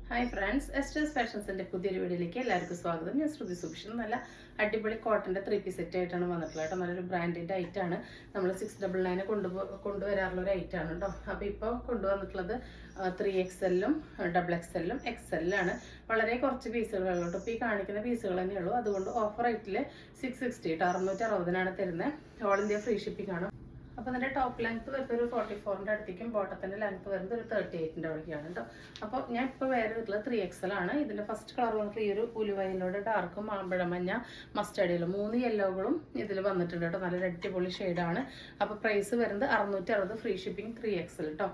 Hi friends, എസ്റ്റേഴ്സ് ഫാഷൻസിൻ്റെ പുതിയൊരു വീഡിയോയിലേക്ക് എല്ലാവർക്കും സ്വാഗതം. ഞാൻ ശ്രുതി സുഭിഷൻ. നല്ല അടിപൊളി കോട്ടൻ്റെ 3 പീസ് സെറ്റ് ആയിട്ടാണ് വന്നിട്ടുള്ളത് കേട്ടോ. നല്ലൊരു ബ്രാൻഡിൻ്റെ ഐറ്റാണ്. നമ്മൾ 699 കൊണ്ടുവരാറുള്ള ഒരു ഐറ്റാണ് കേട്ടോ. അപ്പോൾ ഇപ്പോൾ കൊണ്ടുവന്നിട്ടുള്ളത് 3XL-ഉം XXL-ഉം XL-ലാണ്. വളരെ കുറച്ച് പീസുകളുള്ളൂ കേട്ടോ. ഇപ്പോൾ ഈ കാണിക്കുന്ന പീസുകൾ തന്നെയുള്ളൂ. അതുകൊണ്ട് ഓഫർ റേറ്റിൽ 660 കേട്ടോ, 660-നാണ് തരുന്നത്. ഓൾ ഇന്ത്യ ഫ്രീ ഷിപ്പിംഗ് ആണ്. അപ്പോൾ അതിൻ്റെ ടോപ്പ് ലെങ്ത്ത് വരുന്നത് ഒരു 44-ൻ്റെ അടുത്തേക്കും ബോട്ടത്തിൻ്റെ ലെങ്ത്ത് വരുന്നത് ഒരു 38-ൻ്റെ അവിടേക്കാണ് കേട്ടോ. അപ്പോൾ ഞാൻ ഇപ്പോൾ വേറെ വീട്ടിൽ 3XL ആണ്. ഇതിൻ്റെ ഫസ്റ്റ് കളർ വന്നിട്ട് ഈ ഒരു ഉലുവയിലൂടെ ഡാർക്കും മാമ്പഴമഞ്ഞ മസ്റ്റേർഡിലും 3 യെല്ലോകളും ഇതിൽ വന്നിട്ടുണ്ട് കേട്ടോ. നല്ലൊരു അടിപൊളി ഷെയ്ഡാണ്. അപ്പോൾ പ്രൈസ് വരുന്നത് 660, ഫ്രീ ഷിപ്പിംഗ് 3XL കേട്ടോ.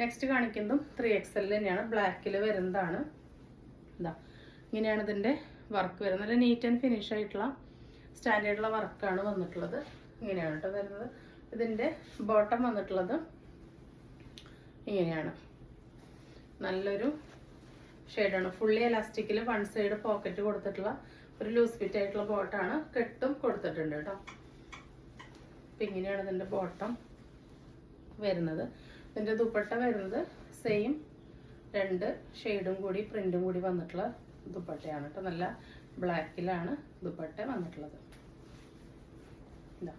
നെക്സ്റ്റ് കാണിക്കുന്നതും 3XL തന്നെയാണ്. ബ്ലാക്കിൽ വരുന്നതാണ്. ഇതാ ഇങ്ങനെയാണ് ഇതിൻ്റെ വർക്ക് വരുന്നത്. നല്ല നീറ്റ് ആൻഡ് ഫിനിഷ് ആയിട്ടുള്ള സ്റ്റാൻഡേർഡുള്ള വർക്കാണ് വന്നിട്ടുള്ളത്. ഇങ്ങനെയാണ് കേട്ടോ വരുന്നത്. ഇതിൻ്റെ ബോട്ടം വന്നിട്ടുള്ളത് ഇങ്ങനെയാണ്. നല്ലൊരു ഷെയ്ഡാണ്. ഫുള്ളി എലാസ്റ്റിക്കിൽ 1 സൈഡ് പോക്കറ്റ് കൊടുത്തിട്ടുള്ള ഒരു ലൂസ് ഫിറ്റ് ആയിട്ടുള്ള ബോട്ടാണ്. കെട്ടും കൊടുത്തിട്ടുണ്ട് കേട്ടോ. അപ്പം ഇങ്ങനെയാണ് ഇതിൻ്റെ ബോട്ടം വരുന്നത്. ഇതിൻ്റെ ദുപ്പട്ട വരുന്നത് സെയിം 2 ഷെയ്ഡും കൂടി പ്രിൻറ്റും കൂടി വന്നിട്ടുള്ള ദുപ്പട്ടയാണ് കേട്ടോ. നല്ല ബ്ലാക്കിലാണ് ദുപ്പട്ട വന്നിട്ടുള്ളത്. ഇതാ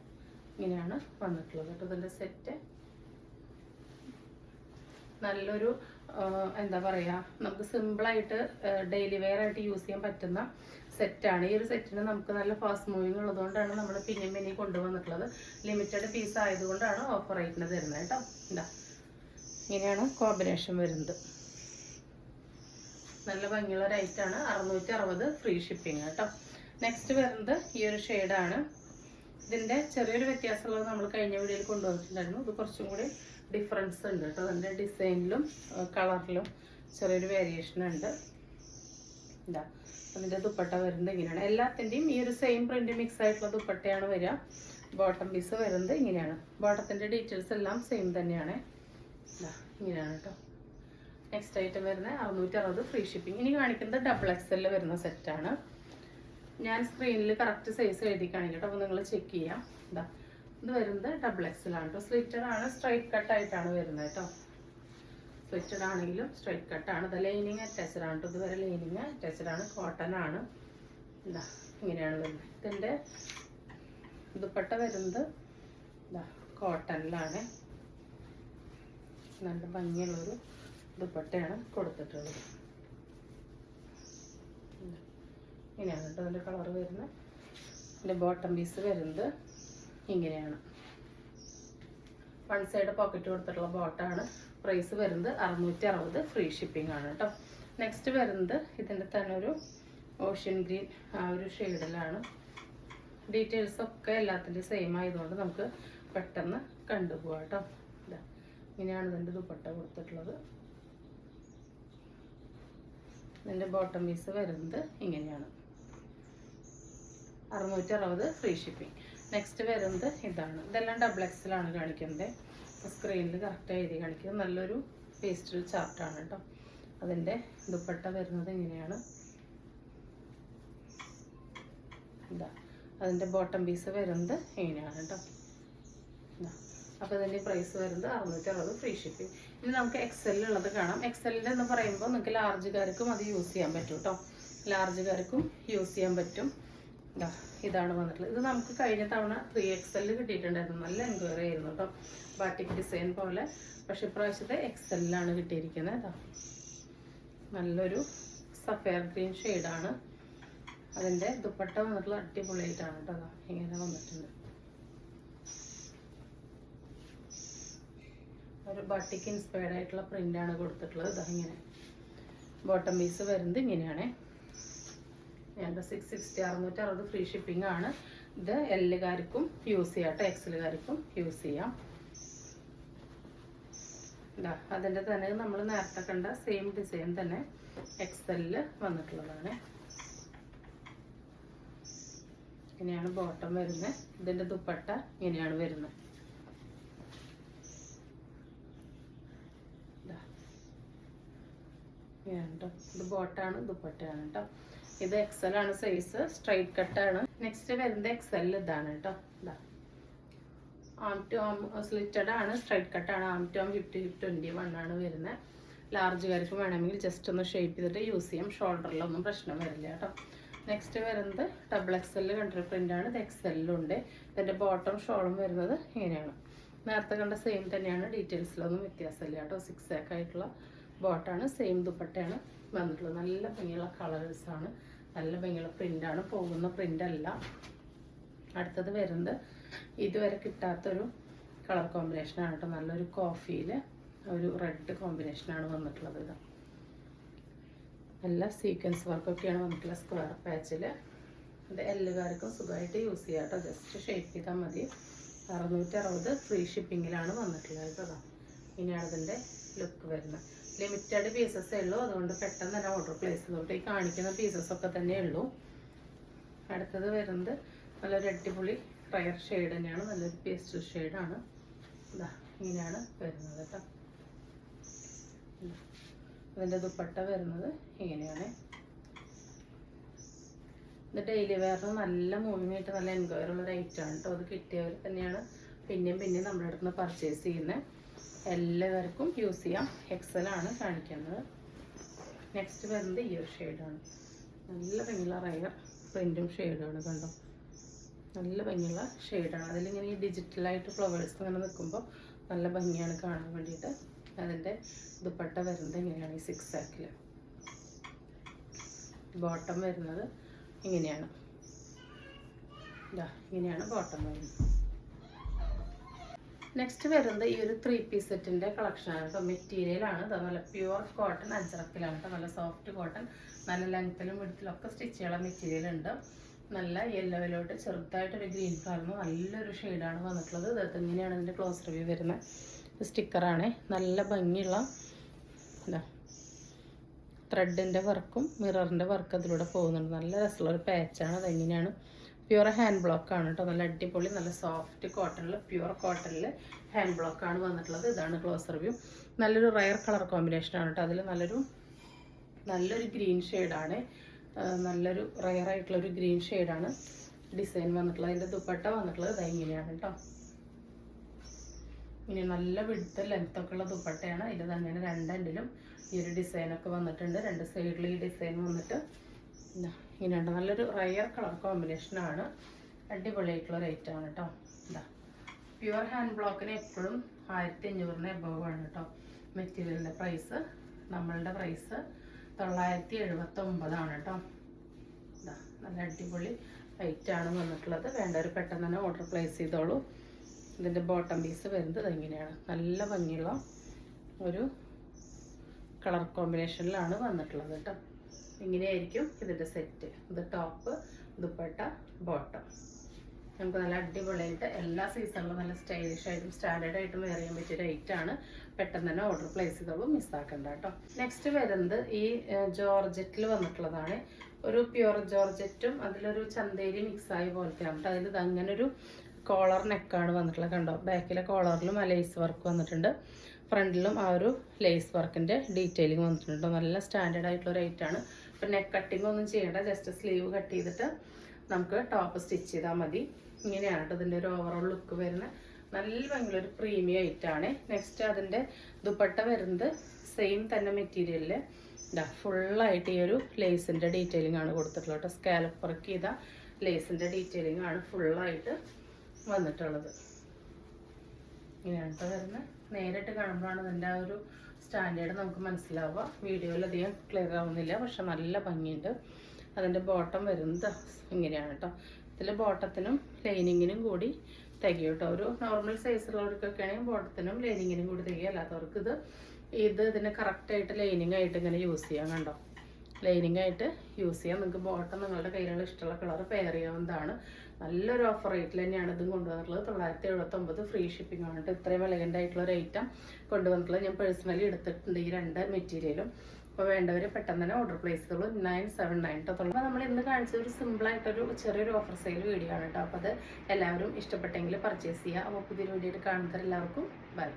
ഇങ്ങനെയാണ് വന്നിട്ടുള്ളത് കേട്ടോ. ഇതിൻ്റെ സെറ്റ് നല്ലൊരു എന്താ പറയുക, നമുക്ക് സിമ്പിളായിട്ട് ഡെയിലി വെയർ ആയിട്ട് യൂസ് ചെയ്യാൻ പറ്റുന്ന സെറ്റാണ്. ഈ ഒരു സെറ്റിന് നമുക്ക് നല്ല ഫാസ്റ്റ് മൂവിങ് ഉള്ളതുകൊണ്ടാണ് നമ്മൾ പിന്നെയും കൊണ്ടുവന്നിട്ടുള്ളത്. ലിമിറ്റഡ് പീസ് ആയതുകൊണ്ടാണ് ഓഫർ റേറ്റിന് തരുന്നത് കേട്ടോ. ഇതാ ഇങ്ങനെയാണ് കോമ്പിനേഷൻ വരുന്നത്. നല്ല ഭംഗിയുള്ള ഒരു ഐറ്റാണ്. 660 ഫ്രീ ഷിപ്പിംഗ് കേട്ടോ. നെക്സ്റ്റ് വരുന്നത് ഈ ഒരു ഷെയ്ഡാണ്. ഇതിൻ്റെ ചെറിയൊരു വ്യത്യാസമുള്ളത് നമ്മൾ കഴിഞ്ഞ വീഡിയോയിൽ കൊണ്ടുവന്നിട്ടുണ്ടായിരുന്നു. ഇത് കുറച്ചും കൂടി ഡിഫറൻസ് ഉണ്ട് കേട്ടോ. അതിൻ്റെ ഡിസൈനിലും കളറിലും ചെറിയൊരു വേരിയേഷൻ ഉണ്ട്. ഇതാ അതിൻ്റെ ദുപ്പട്ട വരുന്നത് ഇങ്ങനെയാണ്. എല്ലാത്തിൻ്റെയും ഈ ഒരു സെയിം പ്രിൻ്റ് മിക്സ് ആയിട്ടുള്ള ദുപ്പട്ടയാണ് വരിക. ബോട്ടം പീസ് വരുന്നത് ഇങ്ങനെയാണ്. ബോട്ടത്തിൻ്റെ ഡീറ്റെയിൽസ് എല്ലാം സെയിം തന്നെയാണ്. ഇതാ ഇങ്ങനെയാണ് കേട്ടോ. നെക്സ്റ്റ് ഐറ്റം വരുന്നത് 660 ഫ്രീ ഷിപ്പിംഗ്. ഇനി കാണിക്കുന്നത് XXL വരുന്ന സെറ്റാണ്. ഞാൻ സ്ക്രീനിൽ കറക്റ്റ് സൈസ് എഴുതി കാണിക്കട്ടെ. അപ്പോൾ നിങ്ങൾ ചെക്ക് ചെയ്യാം. ഇതാ ഇത് വരുന്നത് XXL ആണ് കേട്ടോ. സ്ലിറ്റഡ് ആണ്, സ്ട്രൈറ്റ് കട്ടായിട്ടാണ് വരുന്നത് കേട്ടോ. സ്ലിറ്റഡ് ആണെങ്കിലും സ്ട്രൈറ്റ് കട്ടാണ്. ഇത് ലൈനിങ് അറ്റാച്ച്ഡ് ആണ് കേട്ടോ. ഇതുവരെ ലൈനിങ് അറ്റാച്ച്ഡ് ആണ്. കോട്ടൺ ആണ്. ഇതാ ഇങ്ങനെയാണ് വരുന്നത്. ഇതിൻ്റെ ദുപ്പട്ട വരുന്നത് ഇതാ കോട്ടണിലാണ്. നല്ല ഭംഗിയുള്ളൊരു ദുപ്പട്ടയാണ് കൊടുത്തിട്ടുള്ളത്. ഇങ്ങനെയാണ് കേട്ടോ അതിൻ്റെ കളർ വരുന്നത്. ഇതിൻ്റെ ബോട്ടം പീസ് വരുന്നത് ഇങ്ങനെയാണ്. 1 സൈഡ് പോക്കറ്റ് കൊടുത്തിട്ടുള്ള ബോട്ടാണ്. പ്രൈസ് വരുന്നത് 660, ഫ്രീ ഷിപ്പിംഗ് ആണ് കേട്ടോ. നെക്സ്റ്റ് വരുന്നത് ഇതിൻ്റെ തന്നെ ഒരു ഓഷ്യൻ ഗ്രീൻ ആ ഒരു ഷെയ്ഡിലാണ്. ഡീറ്റെയിൽസ് ഒക്കെ എല്ലാത്തിൻ്റെയും സെയിം ആയതുകൊണ്ട് നമുക്ക് പെട്ടെന്ന് കണ്ടുപോകാം കേട്ടോ. ഇതാ ഇങ്ങനെയാണ് ഇതിൻ്റെ ദുപ്പട്ട കൊടുത്തിട്ടുള്ളത്. ഇതിൻ്റെ ബോട്ടം പീസ് വരുന്നത് ഇങ്ങനെയാണ്. 660 ഫ്രീ ഷിപ്പിംഗ്. നെക്സ്റ്റ് വരുന്നത് ഇതാണ്. ഇതെല്ലാം XXL ആണ് കാണിക്കുന്നത്. സ്ക്രീനിൽ കറക്റ്റ് എഴുതി കാണിക്കുന്നത്. നല്ലൊരു പേസ്റ്റൽ ചാർട്ടാണ് കേട്ടോ. അതിൻ്റെ ദുപ്പട്ട വരുന്നത് ഇങ്ങനെയാണ്. ഇതാ അതിൻ്റെ ബോട്ടം പീസ് വരുന്നത് ഇങ്ങനെയാണ് കേട്ടോ. ഇതാ അപ്പോൾ ഇതിൻ്റെ പ്രൈസ് വരുന്നത് 660 ഫ്രീ ഷിപ്പിംഗ്. ഇനി നമുക്ക് XL ഉള്ളത് കാണാം. XL എന്ന് പറയുമ്പോൾ നിങ്ങൾക്ക് ലാർജുകാർക്കും അത് യൂസ് ചെയ്യാൻ പറ്റും കേട്ടോ. ലാർജുകാർക്കും യൂസ് ചെയ്യാൻ പറ്റും. ഇതാണ് വന്നിട്ടുള്ളത്. ഇത് നമുക്ക് കഴിഞ്ഞ തവണ 3XL കിട്ടിയിട്ടുണ്ടായിരുന്നു. നല്ല എൻക്വയറി ആയിരുന്നു കേട്ടോ. ബാറ്റിക് ഡിസൈൻ പോലെ. പക്ഷെ ഇപ്രാവശ്യത്തെ XL-ലാണ് കിട്ടിയിരിക്കുന്നത്. ഇതാ നല്ലൊരു സഫയർ ഗ്രീൻ ഷെയ്ഡാണ്. അതിൻ്റെ ദുപ്പട്ട വന്നിട്ടുള്ള അടിപൊളിയായിട്ടാണ് കേട്ടോ. അതാ ഇങ്ങനെ വന്നിട്ടുണ്ട്. ഒരു ബാറ്റിക് ഇൻസ്പയർഡ് ആയിട്ടുള്ള പ്രിൻ്റാണ് കൊടുത്തിട്ടുള്ളത്. ഇതാ ഇങ്ങനെ ബോട്ടം പീസ് വരുന്നത് ഇങ്ങനെയാണ്. ഞങ്ങളുടെ 660, 660 ഫ്രീ ഷിപ്പിംഗ് ആണ്. ഇത് എല്ലുകാർക്കും യൂസ് ചെയ്യാം കേട്ടോ. XL-കാർക്കും യൂസ് ചെയ്യാം. ഇതാ അതിൻ്റെ തന്നെ നമ്മൾ നേരത്തെ കണ്ട സെയിം ഡിസൈൻ തന്നെ XL വന്നിട്ടുള്ളതാണ്. ഇങ്ങനെയാണ് ബോട്ടം വരുന്നത്. ഇതിൻ്റെ ദുപ്പട്ട ഇങ്ങനെയാണ് വരുന്നത്. ഇത് ബോട്ടാണ്, ദുപ്പട്ടയാണ് കേട്ടോ. ഇത് XL ആണ് സൈസ്. സ്ട്രൈറ്റ് കട്ടാണ്. നെക്സ്റ്റ് വരുന്നത് XL ഇതാണ് കേട്ടോ. ഇതാ ആം ടു ആം സ്ലിറ്റഡ് ആണ്, സ്ട്രൈറ്റ് കട്ടാണ്. ആം ടു ആം 50-21 ആണ് വരുന്നത്. ലാർജുകാർക്ക് വേണമെങ്കിൽ ജസ്റ്റ് ഒന്ന് ഷേപ്പ് ചെയ്തിട്ട് യൂസ് ചെയ്യാം. ഷോൾഡറിലൊന്നും പ്രശ്നം വരില്ല കേട്ടോ. നെക്സ്റ്റ് വരുന്നത് ഡബിൾ എക്സെല്ലിൽ കണ്ടൊരു പ്രിൻ്റാണ്. ഇത് എക്സെല്ലിലുണ്ട്. ഇതിൻ്റെ ബോട്ടം ഷോളും വരുന്നത് ഇങ്ങനെയാണ്. നേരത്തെ കണ്ട സെയിം തന്നെയാണ്, ഡീറ്റെയിൽസിലൊന്നും വ്യത്യാസമില്ല കേട്ടോ. 6 ആയിട്ടുള്ള ബോട്ടാണ്, സെയിം ദുപ്പട്ടയാണ് വന്നിട്ടുള്ളത്. നല്ല ഭംഗിയുള്ള കളേഴ്സാണ്, നല്ല ഭംഗിയുള്ള പ്രിൻ്റാണ്, പോകുന്ന പ്രിൻ്റല്ല. അടുത്തത് വരുന്നത് ഇതുവരെ കിട്ടാത്തൊരു കളർ കോമ്പിനേഷനാണ് കേട്ടോ. നല്ലൊരു കോഫിയിൽ ഒരു റെഡ് കോമ്പിനേഷനാണ് വന്നിട്ടുള്ളത്. ഇത് നല്ല സീക്വൻസ് വർക്കൊക്കെയാണ് വന്നിട്ടുള്ളത് സ്ക്വയർ പാച്ചിൽ. ഇത് എല്ലാവർക്കും സുഖമായിട്ട് യൂസ് ചെയ്യാം കേട്ടോ. ജസ്റ്റ് ഷേപ്പ് ചെയ്താൽ മതി. 660 ഫ്രീ ഷിപ്പിങ്ങിലാണ് വന്നിട്ടുള്ളത് കേട്ടോ. ഇനിയാണ് ഇതിൻ്റെ ലുക്ക് വരുന്നത്. ലിമിറ്റഡ് പീസസേ ഉള്ളൂ, അതുകൊണ്ട് പെട്ടെന്ന് തന്നെ ഓർഡർ പ്ലേസ് ചെയ്തോട്ടെ. ഈ കാണിക്കുന്ന പീസസൊക്കെ തന്നെ ഉള്ളൂ. അടുത്തത് വരുന്നത് നല്ലൊരു അടിപൊളി റയർ ഷെയ്ഡ് തന്നെയാണ്, നല്ലൊരു പേസ്റ്റൽ ഷെയ്ഡാണ്. ഇതാ ഇങ്ങനെയാണ് വരുന്നത് കേട്ടോ. ഇതിൻ്റെ ദുപ്പട്ട വരുന്നത് ഇങ്ങനെയാണ്. ഇത് ഡെയിലി വെയറിന് നല്ല മൂവിങ് ആയിട്ട് നല്ല എൻക്വയറി ഉള്ള ഒരു ഐറ്റമാണ് കേട്ടോ. അത് കിട്ടിയവർ തന്നെയാണ് പിന്നെയും നമ്മുടെ അടുത്ത് നിന്ന് പർച്ചേസ് ചെയ്യുന്നത്. എല്ലാവർക്കും യൂസ് ചെയ്യാം. എക്സലാണ് കാണിക്കുന്നത്. നെക്സ്റ്റ് വരുന്നത് ഈ ഒരു ഷെയ്ഡാണ്. നല്ല ഭംഗിയുള്ള റയർ പ്രിൻറ്റും ഷെയ്ഡാണ് കണ്ടോ. നല്ല ഭംഗിയുള്ള ഷെയ്ഡാണ്. അതിലിങ്ങനെ ഈ ഡിജിറ്റലായിട്ട് ഫ്ലവേഴ്സ് ഇങ്ങനെ നിൽക്കുമ്പോൾ നല്ല ഭംഗിയാണ് കാണാൻ വേണ്ടിയിട്ട്. അതിൻ്റെ ദുപ്പട്ട വരുന്നത് ഇങ്ങനെയാണ്, ഈ 6 ആക്കിൽ. ബോട്ടം വരുന്നത് ഇങ്ങനെയാണ്. ഇങ്ങനെയാണ് ബോട്ടം വരുന്നത്. നെക്സ്റ്റ് വരുന്നത് ഈ ഒരു 3 പീസ് സെറ്റിൻ്റെ കളക്ഷനാണ് കേട്ടോ. മെറ്റീരിയലാണ് നല്ല പ്യുവർ കോട്ടൺ അജ്രക്കിലാണ് കേട്ടോ. നല്ല സോഫ്റ്റ് കോട്ടൺ, നല്ല ലെങ്ത്തിലും വിഡ്ത്തിലും ഒക്കെ സ്റ്റിച്ച് ചെയ്യാനുള്ള മെറ്റീരിയൽ ഉണ്ട്. നല്ല യെല്ലോയിലോട്ട് ചെറുതായിട്ടൊരു ഗ്രീൻ കളറിന് നല്ലൊരു ഷെയ്ഡാണ് വന്നിട്ടുള്ളത്. ഇത് ഇങ്ങനെയാണ് ഇതിൻ്റെ ക്ലോസ് റിവ്യൂ വരുന്നത്. സ്റ്റിക്കറാണ്. നല്ല ഭംഗിയുള്ള ത്രെഡിൻ്റെ വർക്കും മിററിൻ്റെ വർക്ക് അതിലൂടെ പോകുന്നുണ്ട്. നല്ല രസമുള്ളൊരു പാച്ചാണ്. അതെങ്ങനെയാണ് പ്യുവർ ഹാൻഡ് ബ്ലോക്കാണ് കേട്ടോ. നല്ല അടിപൊളി നല്ല സോഫ്റ്റ് കോട്ടണിൽ പ്യുവർ കോട്ടണിൽ ഹാൻഡ് ബ്ലോക്കാണ് വന്നിട്ടുള്ളത്. ഇതാണ് ക്ലോസ് റിവ്യൂ. നല്ലൊരു റയർ കളർ കോമ്പിനേഷനാണ് കേട്ടോ. അതിൽ നല്ലൊരു ഗ്രീൻ ഷെയ്ഡാണ്. നല്ലൊരു റയർ ആയിട്ടുള്ളൊരു ഗ്രീൻ ഷെയ്ഡാണ് ഡിസൈൻ വന്നിട്ടുള്ളത്. അതിൻ്റെ ദുപ്പട്ട വന്നിട്ടുള്ളത് ഇത് ഇങ്ങനെയാണ് കേട്ടോ. ഇനി നല്ല വിടുത്ത ലെങ്ത്തൊക്കെ ഉള്ള ദുപ്പട്ടയാണ്. ഇതിൽ അങ്ങനെ രണ്ടെണ്ടിലും ഈ ഒരു ഡിസൈനൊക്കെ വന്നിട്ടുണ്ട്. 2 സൈഡിൽ ഈ ഡിസൈൻ വന്നിട്ട് ഇങ്ങനെയുണ്ട്. നല്ലൊരു റയർ കളർ കോമ്പിനേഷനാണ്. അടിപൊളിയായിട്ടുള്ള റേറ്റാണ് കേട്ടോ. ഇതാ പ്യുവർ ഹാൻഡ് ബ്ലോക്കിന് എപ്പോഴും 1500 എബവ് ആണ് കേട്ടോ മെറ്റീരിയലിൻ്റെ പ്രൈസ്. നമ്മളുടെ പ്രൈസ് 979 കേട്ടോ. ഇതാ നല്ല അടിപൊളി റേറ്റാണ് വന്നിട്ടുള്ളത്. വേണ്ടവർ പെട്ടെന്ന് തന്നെ ഓർഡർ പ്ലേസ് ചെയ്തോളൂ. ഇതിൻ്റെ ബോട്ടം പീസ് വരുന്നത് ഇങ്ങനെയാണ്. നല്ല ഭംഗിയുള്ള ഒരു കളർ കോമ്പിനേഷനിലാണ് വന്നിട്ടുള്ളത് കേട്ടോ. ഇങ്ങനെയായിരിക്കും ഇതിൻ്റെ സെറ്റ്. ഇത് ടോപ്പ്, ദുപ്പട്ട, ബോട്ടം. നമുക്ക് നല്ല അടിപൊളിയായിട്ട് എല്ലാ സീസണിലും നല്ല സ്റ്റൈലിഷ് ആയിട്ടും സ്റ്റാൻഡേർഡ് ആയിട്ടും വെയർ ചെയ്യാൻ പറ്റിയ റേറ്റാണ്. പെട്ടെന്ന് തന്നെ ഓർഡർ പ്ലേസ് ചെയ്തോളൂ, മിസ്സാക്കണ്ട കേട്ടോ. നെക്സ്റ്റ് വരുന്നത് ഈ ജോർജറ്റിൽ വന്നിട്ടുള്ളതാണ്. ഒരു പ്യുവർ ജോർജറ്റും അതിലൊരു ചന്തേരി മിക്സായി പോലത്തെയാണ് കേട്ടോ. അതിൽ അങ്ങനെ ഒരു കോളർ നെക്കാണ് വന്നിട്ടുള്ളത് കണ്ടോ. ബാക്കിലെ കോളറിലും ആ ലേസ് വർക്ക് വന്നിട്ടുണ്ട്. ഫ്രണ്ടിലും ആ ഒരു ലേസ് വർക്കിൻ്റെ ഡീറ്റെയിലിംഗ് വന്നിട്ടുണ്ട്. നല്ല സ്റ്റാൻഡേർഡ് ആയിട്ടുള്ള റേറ്റാണ്. ഇപ്പം നെക്ക് കട്ടിങ് ഒന്നും ചെയ്യേണ്ട, ജസ്റ്റ് സ്ലീവ് കട്ട് ചെയ്തിട്ട് നമുക്ക് ടോപ്പ് സ്റ്റിച്ച് ചെയ്താൽ മതി. ഇങ്ങനെയാണ് കേട്ടോ ഇതിൻ്റെ ഒരു ഓവറോൾ ലുക്ക് വരുന്നത്. നല്ല ഭംഗിയുള്ളൊരു പ്രീമിയം ഐറ്റാണ്. നെക്സ്റ്റ് അതിൻ്റെ ദുപ്പട്ട വരുന്നത് സെയിം തന്നെ മെറ്റീരിയലിൽ ഫുള്ളായിട്ട് ഈ ഒരു ലേസിൻ്റെ ഡീറ്റെയിലിംഗ് ആണ് കൊടുത്തിട്ടുള്ളത് കേട്ടോ. സ്കാലപ്പ് വർക്ക് ചെയ്ത ലേസിൻ്റെ ഡീറ്റെയിലിംഗ് ആണ് ഫുള്ളായിട്ട് വന്നിട്ടുള്ളത്. ഇങ്ങനെയാണ് കേട്ടോ വരുന്നത്. നേരിട്ട് കാണുമ്പോഴാണ് അതിൻ്റെ ആ ഒരു സ്റ്റാൻഡേർഡ് നമുക്ക് മനസ്സിലാവുക. വീഡിയോയിൽ അധികം ക്ലിയർ ആവുന്നില്ല, പക്ഷെ നല്ല ഭംഗിയുണ്ട്. അതിൻ്റെ ബോട്ടം വരുന്നത് ഇങ്ങനെയാണ് കേട്ടോ. ഇതിൽ ബോട്ടത്തിനും ലൈനിങ്ങിനും കൂടി തികയും കേട്ടോ. ഒരു നോർമൽ സൈസുള്ളവർക്കൊക്കെ ആണെങ്കിൽ ബോട്ടത്തിനും ലൈനിങ്ങിനും കൂടി തികയും. അല്ലാത്തവർക്ക് ഇതിന് കറക്റ്റായിട്ട് ലൈനിങ് ആയിട്ട് ഇങ്ങനെ യൂസ് ചെയ്യാം കണ്ടോ. ലൈനിങ് ആയിട്ട് യൂസ് ചെയ്യാം. നിങ്ങൾക്ക് ബോട്ടം നിങ്ങളുടെ കയ്യിലുള്ള ഇഷ്ടമുള്ള കളർ പെയർ ചെയ്യാവുന്നതാണ്. നല്ലൊരു ഓഫർ റേറ്റിൽ തന്നെയാണ് ഇതും കൊണ്ടുവന്നിട്ടുള്ളത്. 979 ഫ്രീ ഷിപ്പിംഗ് ആണ് കേട്ടോ. ഇത്രയും എലഗൻ്റ് ആയിട്ടുള്ള ഒരു ഐറ്റം കൊണ്ടുവന്നിട്ടുള്ളത്. ഞാൻ പേഴ്സണലി എടുത്തിട്ടുണ്ട് ഈ 2 മെറ്റീരിയലും. അപ്പോൾ വേണ്ടവർ പെട്ടെന്ന് തന്നെ ഓർഡർ പ്ലേസ് ചെയ്തോളൂ. 979 കേട്ടോ. അപ്പോൾ നമ്മൾ ഇന്ന് കാണിച്ചത് ഒരു സിമ്പിളായിട്ടൊരു ചെറിയൊരു ഓഫർ സെയിൽ വീഡിയോ ആണ് കേട്ടോ. അപ്പോൾ അത് എല്ലാവരും ഇഷ്ടപ്പെട്ടെങ്കിൽ പർച്ചേസ് ചെയ്യുക. അപ്പോൾ പുതിയൊരു വീഡിയോയിൽ കാണുന്നവരെല്ലാവർക്കും ബൈ.